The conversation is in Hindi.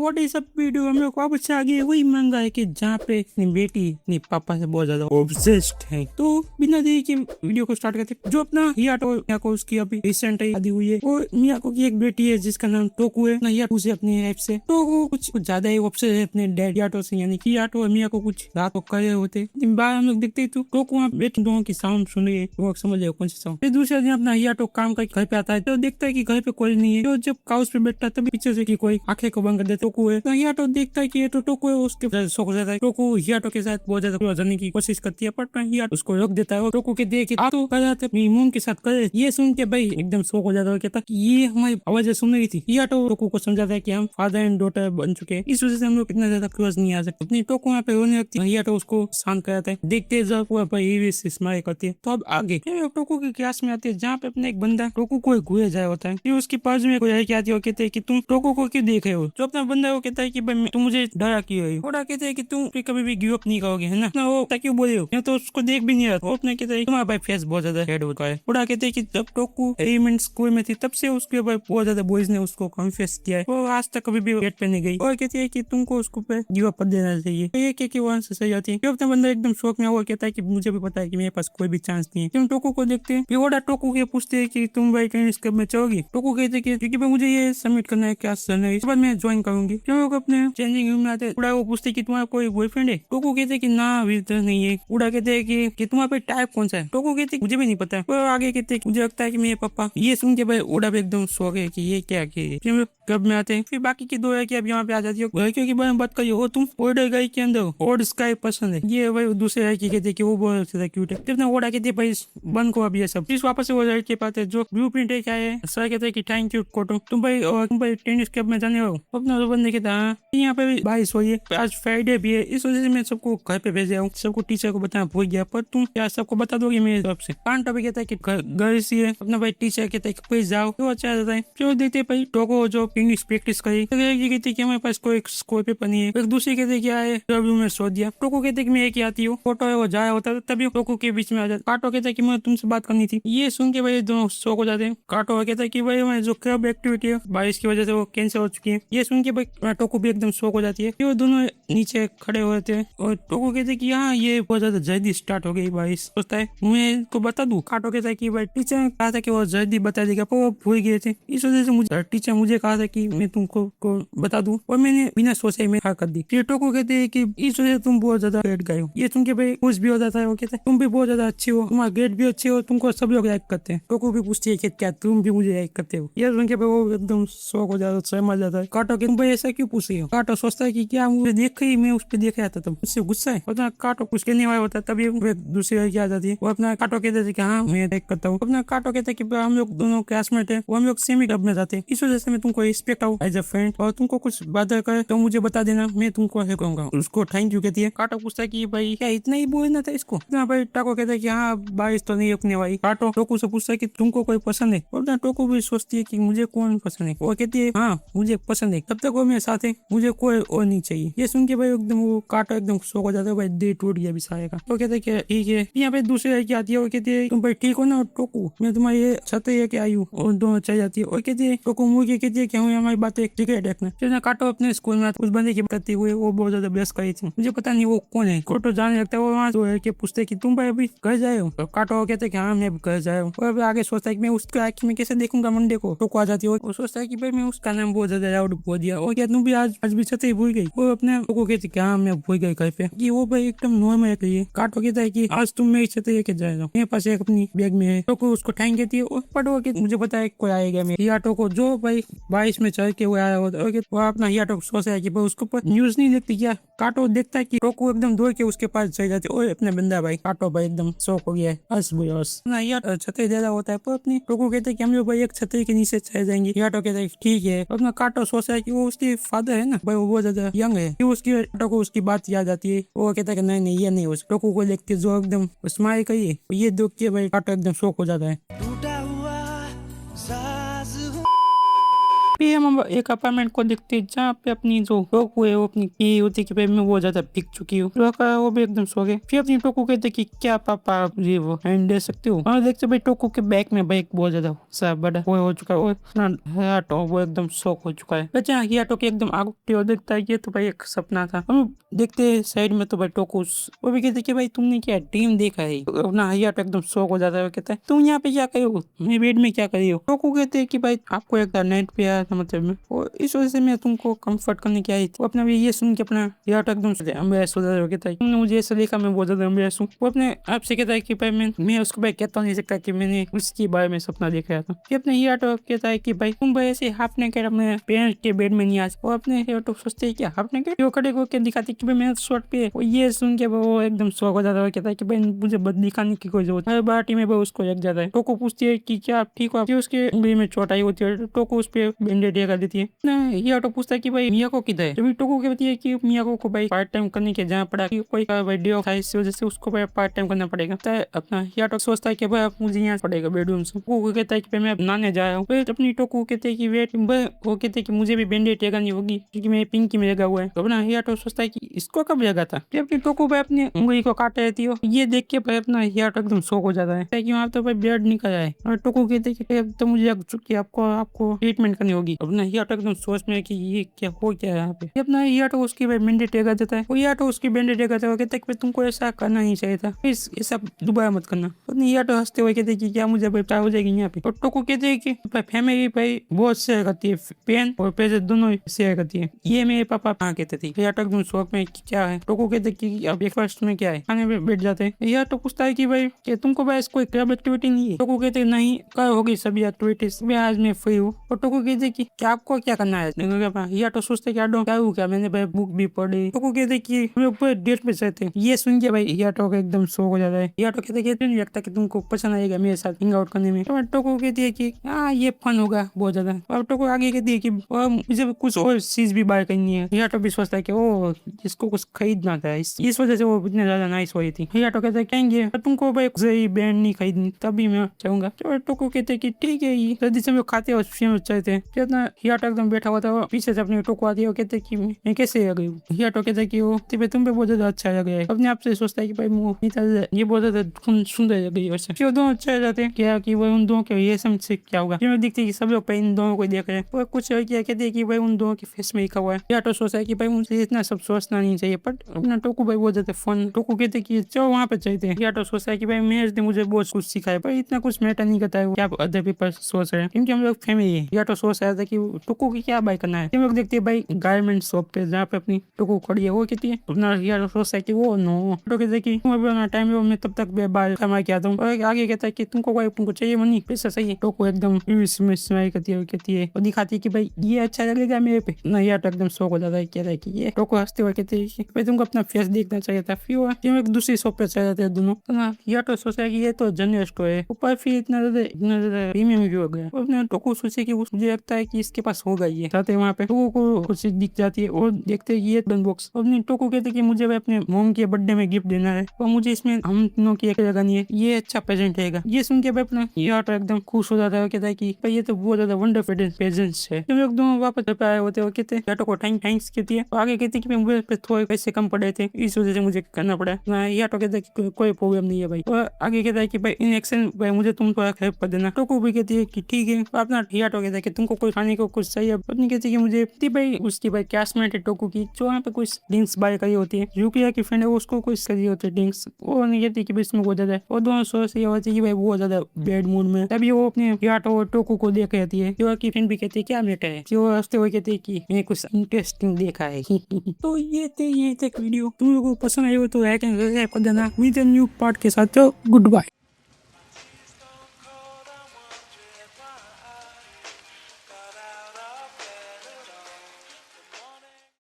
व्हाट इज अप वीडियो, हम लोग वापस से आ गए वही मांगा है कि जहाँ पे अपनी बेटी अपने पापा से बहुत ज्यादा ऑब्सेस्ड है। तो बिना देरी के वीडियो को स्टार्ट करते हैं। जो अपना हियाटो मियाको उसकी अभी रिसेंट शादी हुई है और मियाको की एक बेटी है जिसका नाम टोकू है। हियाटो से अपनी लाइफ से तो वो कुछ ज्यादा ही ऑब्सेस्ड है अपने डैड हियाटो से, यानी कि हियाटो और मियाको कुछ रात को करे होते बाहर हम लोग देखते तो टोकू वहाँ बेटी दोनों की साउंड सुन रही है, वो समझ जाए कौन सी साउंड। फिर दूसरे दिन अपना हियाटो काम करके घर पे आता है तो देखता है कि घर पे कोई नहीं है। तो जब काउच पे बैठता है तभी पीछे से कि कोई आंखें को बंद कर देता टोकू है। तो हियाटो देखता है कि ये तो टोकू है, उसके शौक हो जाता है। टोकू हियाटो के साथ बहुत ज्यादा जाने की कोशिश करती है पर हियाटो उसको रोक देता है और टोकू के देख आप तो कर जाते अपनी मून के साथ करे। ये सुन के भाई एकदम शौक हो जाता है, कहता कि ये हमारी आवाजें सुन रही थी। हियाटो टोकू को समझाता है कि हम फादर एंड डॉटर बन चुके हैं, इस वजह से हम लोग इतना ज्यादा क्लोज नहीं आ सकते। अपनी टोकू यहाँ पे रोने लगती है, हियाटो उसको शांत कराता है। देखते स्माइल करती है। तो अब आगे टोकू की क्लास में आती है जहाँ पे अपने एक बंदा टोकू को घुए जाया होता है। फिर उसके पास में कोई लड़की आती है और कहते हैं कि तुम टोकू को क्यों देख रहे हो। जो अपना बंदा वो कहता है कि भाई तुम मुझे डरा क्यों रही हो। कहते हैं कि तुम कभी भी गिव अप नहीं करोगे, है ना। वो क्यों बोले हो, तो उसको देख भी नहीं रहा। वो अपने कहते हैं तुम्हारा भाई फेस बहुत ज्यादा हेड होता है। थोड़ा कहते हैं कि जब टोकू एलिमेंट स्कूल में थी तब से उसके ऊपर बहुत ज्यादा बॉयज ने उसको कन्फेस किया है। वो आज तक कभी भी गेट पे नहीं गई और कहती है कि तुमको उसको पे गिव अप कर देना चाहिए। तो ये कि वहां से सही जाती है। अपना बंदा एकदम शौक में वो कहता है कि मुझे भी पता है कि मेरे पास कोई भी चांस नहीं है। तुम टोकू को देखते हैं। फिर ओडा टोकू के पूछते हैं कि तुम भाई टेनिस क्लब में चलोगी। टोकू कहते कि क्योंकि भाई मुझे ये सबमिट करना है क्लास करना है, इस बार मैं ज्वाइन करूंगी। क्यों लोग अपने चेंजिंग रूम में आते हैं। वो पूछते कि तुम्हारा कोई बॉयफ्रेंड है। टोकू कहते कि ना अभी तो नहीं है। उड़ा कहते हैं कि तुम्हारा पे टाइप कौन सा है। टोकू कहते मुझे भी नहीं पता। वो आगे कहते मुझे लगता है कि मेरे पापा। ये सुन के भाई उड़ा भी एकदम शौक है कि ये क्या कि क्लब में आते हैं। फिर बाकी की दो लड़की अब यहाँ पे आ जाती है। लड़कियों के बारे में बात करिए, हो तुम ऑर्डर गई के अंदर और स्काई पसंद है। ये भाई दूसरे लड़की कहते कि वो बहुत ज्यादा क्यूट है। कितना ओडा कहते भाई बंद को अब ये सब। फिर वापस से वो लड़के पाते जो ब्लू प्रिंट है क्या है। सर कहते कि थैंक यू कोटो, तुम भाई टेनिस क्लब में जाने हो। अपना तो बंदे कहता हाँ यहाँ पे भी बारिश हुई है, आज फ्राइडे भी है, इस वजह से मैं सबको घर पे भेजा हूँ। सबको टीचर को बताना भूल गया, पर तुम क्या सबको बता दोगे मेरे तरफ से। कांटा भी कहता है कि घर से है। अपना भाई टीचर कहता है कि प्लीज जाओ। तो अच्छा रहता है। जो देखते भाई टोको जो इंग्लिश प्रैक्टिस करी कहती कि हमारे पास कोई स्कोर पेपर नहीं है। एक दूसरे कहते क्या है में सो दिया। टोको कहते कि मैं एक ही आती हूँ। फोटो है वो जाया होता है तभी टोको के बीच में आ जाता। काटो कहता है कि मैं तुमसे बात करनी थी। ये सुन के भाई दोनों शौक हो जाते हैं। काटो कहता है कि भाई हमारी जो क्लब एक्टिविटी है बारिश की वजह से वो कैंसिल हो चुकी है। ये सुन के भाई टोको भी एकदम शौक हो जाती है। वो दोनों नीचे खड़े होते हैं और टोको कहते हैं कि हाँ ये बहुत ज्यादा जल्दी स्टार्ट हो गई बारिश। सोचता है मैं तो बता दूं। काटो कहता है कि भाई टीचर ने कहा था कि वो जल्दी बता देगा पर वो भूल गए थे, इस वजह से मुझे टीचर मुझे कहा था कि मैं तुमको बता दूं और मैंने बिना सोचे में हाँ कर दी। फिर टोको कहते हैं कि इस वजह से तुम बहुत ज्यादा बैठ गए हो। ये सुन के भाई खुश भी हो जाता है। वो कहता है तुम भी बहुत ज्यादा अच्छी हो, तुम्हारा ग्रेड भी अच्छे हो, तुमको सब लोग लाइक करते हैं। टोको भी पूछती है कि क्या तुम भी मुझे लाइक करते हो। ये सुन के भाई वो एकदम शौक हो जाता है, सहमत जाता है। काटो के तुम भाई ऐसा क्यों पूछ रही हो। काटो सोचता है कि क्या मुझे देख ही मैं उस पर देख रहा था, तुम उससे गुस्सा है। अपना काटो कुछ कहने वाला होता है तभी दूसरी लड़की आ जाती है। वो अपना काटो कहते थे कि हाँ मैं लाइक करता हूँ। अपना काटो कहते कि हम लोग दोनों क्लासमेट है, वो हम लोग सेम ही क्लब में जाते हैं, इस वजह से मैं तुमको रिस्पेक्ट आऊँ एज अ फ्रेंड और तुमको कुछ बात करे तो मुझे बता देना, मैं तुमको कहूंगा। उसको थैंक यू कहती है। काटो पूछता है कि भाई क्या इतना ही बोलना था इसको। भाई टाको कहता है कि हाँ बारिश तो नहीं रुकने वाली। काटो टोकू से पूछता है कि तुमको कोई पसंद है। और टोकू भी सोचती है कि मुझे कौन पसंद है। वो कहती है हाँ मुझे पसंद है, तब तक वो मेरे साथ है, मुझे कोई और नहीं चाहिए। ये सुन के भाई एकदम वो काटो एकदम शौक हो जाता है। भाई दे टूट गया सारे का। वो कहते हैं ठीक है। यहाँ पे दूसरी लड़की आती है। वो कहती है तुम भाई ठीक हो ना टोकू, मैं तुम्हारी ये छतरी है कि आई हूँ। और दोनों चल जाती है। और कहती है टोकू मुझे कहती है कि हमारी बात एक टिकट रखना। काटो अपने स्कूल में उस बंदे की करती हुए वो बहुत ज्यादा बेस्ट करी थी, मुझे पता नहीं वो कौन है। कोटो जाने लगता है। वो वहाँ के पूछते कि तुम भाई अभी घर जाए हो। तो काटो कहते कि हाँ मैं घर जाए हूँ। और आगे सोचता है कि मैं उसके आँखी में कैसे देखूंगा मंडे को। टोको आ जाती है। वो सोचता है कि भाई मैं उसका नाम बहुत ज्यादा लाउड बोल दिया। और क्या तुम भी आज भी छतरी भूल गई। वो अपने टोको कहती कि हाँ मैं भूल गई घर पे। कि वो भाई एकदम नॉर्मल है। काटो कहता है कि आज तुम मेरी छतरी लेके जाएगा, मेरे पास एक अपनी बैग में है। टोको उसको थैंक कहती है। बट वो मुझे पता है कोई आएगा मेरे हियाटो को जो भाई बारिश में चढ़ के वो आया होता है। वो अपना हियाटो सोचता है कि भाई उसको न्यूज नहीं देखती क्या। काटो देखता है कि टोको एकदम दौड़ के उसके पास चल जाती है। और अपने बंदा भाई काटो भाई एकदम शौक हो गया है। हंस भाई हंस ना यार छतरी दे रहा होता है। पर अपनी टोको कहते हैं कि हम लोग भाई एक छतरी के नीचे चले जाएंगे। हियाटो कहता है ठीक है। अपना काटो सोचता है कि वो उसकी फादर है ना भाई, वो बहुत ज्यादा यंग है। उसकी टोको उसकी बात याद आती है। वो कहता है कि नहीं ये नहीं। उस टोको को देख के जो एकदम स्माइल करिए, ये देख के भाई काटो एकदम शौक हो जाता है। फिर हम एक अपार्टमेंट को देखते हैं जहाँ पे अपनी जो टोकू है वो अपनी की होती है कि भाई मैं बहुत ज्यादा बिक चुकी हूँ। वो भी एकदम सो गए। फिर अपनी टोकू कहते कि क्या पापा आप ये वो हैंड दे सकते हो। और देखते भाई टोकू के बैग में भाई बहुत ज्यादा सा बड़ा वो हो चुका है और हियाटो वो एकदम शौक हो चुका है। बच्चा हियाटो के एकदम आगे और देखता है ये तो भाई एक सपना था। हम देखते हैं साइड में तो भाई टोकू वो भी कहते कि भाई तुमने क्या ड्रीम देखा है। अपना हियाटो एकदम शौक हो जाता है। वो कहता है तुम यहाँ पे क्या करे हो, मैं बेड में क्या करी हो। टोकू कहते हैं कि भाई आपको एक नाइट पे आया था मतलब में और इस वजह से मैं तुमको कंफर्ट करने की आई थी। वो अपना भी ये सुन के अपना हियाटो एकदम एम्बेरस हो जाता है। कहता है तुमने मुझे ऐसा देखा मैं बहुत ज्यादा एम्बेरस हूँ। वो अपने आपसे कहता है कि भाई मैं उसको भाई कहता नहीं सकता कि मैंने उसके बारे में सपना देख रहा था। फिर अपने हियाटो कहता है कि भाई तुम भाई ऐसे हाफ नेकेड अपने पेरेंट्स के बेड में नहीं आ सकते। वो अपने हियाटो सोचते है कि हाफ नेकेड वो खड़े होकर दिखाते कि भाई मैं शॉर्ट पे। वो ये सुन के वो एकदम शौक हो जाता है। कहता है कि भाई मुझे बद दिखाने की कोई जरूरत है। बाटी में वो उसको लग जाता है। टोको पूछती है कि क्या आप ठीक हो। उसके उंगली में चोट आई होती है। टोको उस पे बैंडेज लगा देती है। हियाटो पूछता है कि भाई मियाको किधर है। जब टोको कहती है कि मियाको को भाई पार्ट टाइम करने के जहाँ पड़ा कोई भाई डे ऑफ था इस वजह से उसको भाई पार्ट टाइम करना पड़ेगा। अपना हियाटो सोचता है कि भाई मुझे यहाँ पड़ेगा बेडरूम से। टोको कहता है कि मैं नहाने जा रहा हूँ। अपनी टोको कहते हैं कि वेट वो कहते हैं कि मुझे भी बैंडेज लगानी होगी क्योंकि मैं पिंकी में लगा हुआ है। अपना हियाटो सोचता है कि इसको कब लगा था। अपनी टोको भाई अपनी उंगली को काट रहती हो। ये देख के भाई अपना हियाटो एकदम शौक हो जाता है कि वहाँ तो भाई ब्लड निकल आए। और टोको कहते हैं कि तो मुझे लग चुकी है आपको ट्रीटमेंट करनी होगी। अपना हियाटो एकदम सोच में कि ये क्या हो क्या है यहाँ पे। अपना हियाटो उसकी भाई बैंडेज लगा देता है। वो हियाटो उसकी बैंडेज लगाता है। कहता है कि तुमको ऐसा करना ही चाहिए था, ऐसा दोबारा मत करना। हियाटो हंसते हुए कहते कि क्या मुझे भाई हो जाएगी यहाँ पे। और टोको कहते हैं कि फैमिली भाई बहुत शेयर करती है, पेन और पैसे दोनों शेयर करती है। ये मेरे पापा कहाँ कहते थे। हियाटो एकदम शौक में क्या है। टोको कहते कि अब ब्रेकफास्ट में क्या है, खाने पे बैठ जाते हैं। हियाटो पूछता है कि भाई तुमको भाई कोई क्लब एक्टिविटी नहीं है। टोको कहते नहीं कल होगी सभी एक्टिविटीज, आज मैं फ्री हूँ। और टोको कहते कि क्या आपको क्या करना है। हियाटो सोचते क्या हूँ क्या मैंने भाई बुक भी पढ़ी। टोको कहते कि हम ऊपर डेट पे जाते। ये सुन के भाई हियाटो का एकदम शौक हो जाता है। हियाटो कहते नहीं लगता कि तुमको पसंद आएगा मेरे साथ हिंग आउट करने में। तो टोको कहती है कि हाँ ये फन होगा बहुत ज्यादा। और टोको आगे कहती है कि मुझे कुछ और चीज भी बाय करनी है। हियाटो भी सोचता है कि ओ इसको कुछ खरीदना था, इस वजह से वो इतने ज्यादा नाइस हुई थी। हियाटो कहता है कहेंगे तुमको भाई बैंड नहीं खरीदनी तभी मैं चाहूंगा। तो टोको कहते हैं कि ठीक है ये जल्दी से खाते और चाहते हैं। हियाटो एकदम बैठा हुआ था। पीछे से अपनी टोको आती है। कहते कि मैं कैसे आ गई। हियाटो कहता है कि वो तुम पे बहुत ज्यादा अच्छा लग रहा है। अपने आप से सोचता है कि भाई ये बहुत ज्यादा सुंदर लग रही है। फिर दोनों चले जाते हैं क्या कि भाई उन दोनों के ये समझ से क्या होगा। फिर दिखती है कि सब लोग इन दोनों को देख रहे हैं। और कुछ क्या कहते हैं कि भाई उन दोनों के फेस में लिखा हुआ है। हियाटो सोचता है कि भाई मुझे इतना सब सोचना नहीं चाहिए। पर अपना टोको भाई बहुत ज्यादा फन। टोको कहते कि चलो वहाँ पे चलते हैं। हियाटो सोचता है कि भाई मेरे ने मुझे बहुत कुछ सिखाया पर इतना कुछ मैटर नहीं करता है क्या अदर पीपल सोच रहे हैं क्योंकि हम लोग फैमिली है। हियाटो सोच रहा था कि टोको की क्या बाय करना है। हम लोग देखते हैं भाई गारमेंट शॉप पे जहाँ पे अपनी टोको खड़ी है। वो कहती है अपना हियाटो सोचता है कि वो नो। टोको कहते कि टाइम मैं तब तक बाल कमा के आता हूँ। और आगे कहता है कि तुमको चाहिए मनी पैसा चाहिए। टोको एकदम स्माइल करती है कहती है और दिखाती है कि भाई ये अच्छा लगेगा मेरे पे ना। हियाटो एकदम शौक हो जाता है कहता है कि ये। टोको हंसते हुए कहते हैं भाई तुमको अपना फेस देखना चाहिए था। फिर एक दूसरी शॉप पे चले जाते हैं दोनों। हियाटो सोचा है कि ये तो जनरल स्टोर है ऊपर फिर इतना ज्यादा प्रीमियम क्यों हो गया। अपने टोको सोचे कि मुझे लगता है कि इसके पास होगा ये। जाते वहाँ पे टोको को कुछ दिख जाती है और देखते हैं ये बॉक्स। अपने टोको कहते कि मुझे अपने मोम के बर्थडे में गिफ्ट देना है और मुझे इसमें हम तीनों की एक लगानी है। ये अच्छा प्रेजेंट रहेगा। ये सुन के भाई अपना हियाटो एकदम खुश हो जाता है। कहता है कि भाई ये तो बहुत ज्यादा वंडरफुल प्रेजेंट्स है। जब लोग दोनों वापस आए होते हैं कहते हियाटो को थैंक्स कहती है। आगे कहती है कि मुझे पे थोड़े पैसे कम पड़े थे इस वजह से मुझे करना पड़ा। हियाटो कहता है कि कोई प्रॉब्लम नहीं है भाई। और आगे कहता है कि भाई इन एक्शन भाई मुझे तुम थोड़ा हेल्प कर देना। टोको भी कहती है कि ठीक है। अपना हियाटो कहता है कि तुमको कोई खाने को कुछ चाहिए। पत्नी कहती है कि मुझे भाई उसकी भाई क्लासमेट है टोको की जो वहाँ पे कुछ ड्रिंक्स बाय करी होती है। यूकिया की फ्रेंड है उसको कुछ करी होती है ड्रिंक्स। वो नहीं कहती कि इसमें बहुत ज्यादा और दोनों सोच ये होती है कि भाई बहुत ज्यादा बैड मूड में। तभी वो अपने हियाटो और टोको को देख रहती है। जो की फ्रेंड भी कहती है क्या मैटर है। जो हंसते हुए कहती है कि मैंने कुछ इंटरेस्टिंग देखा है। तो ये थे वीडियो। तुम लोगों को पसंद आई हो तो लाइक एंड सब्सक्राइब कर देना। न्यू पार्ट के साथ। Good bye.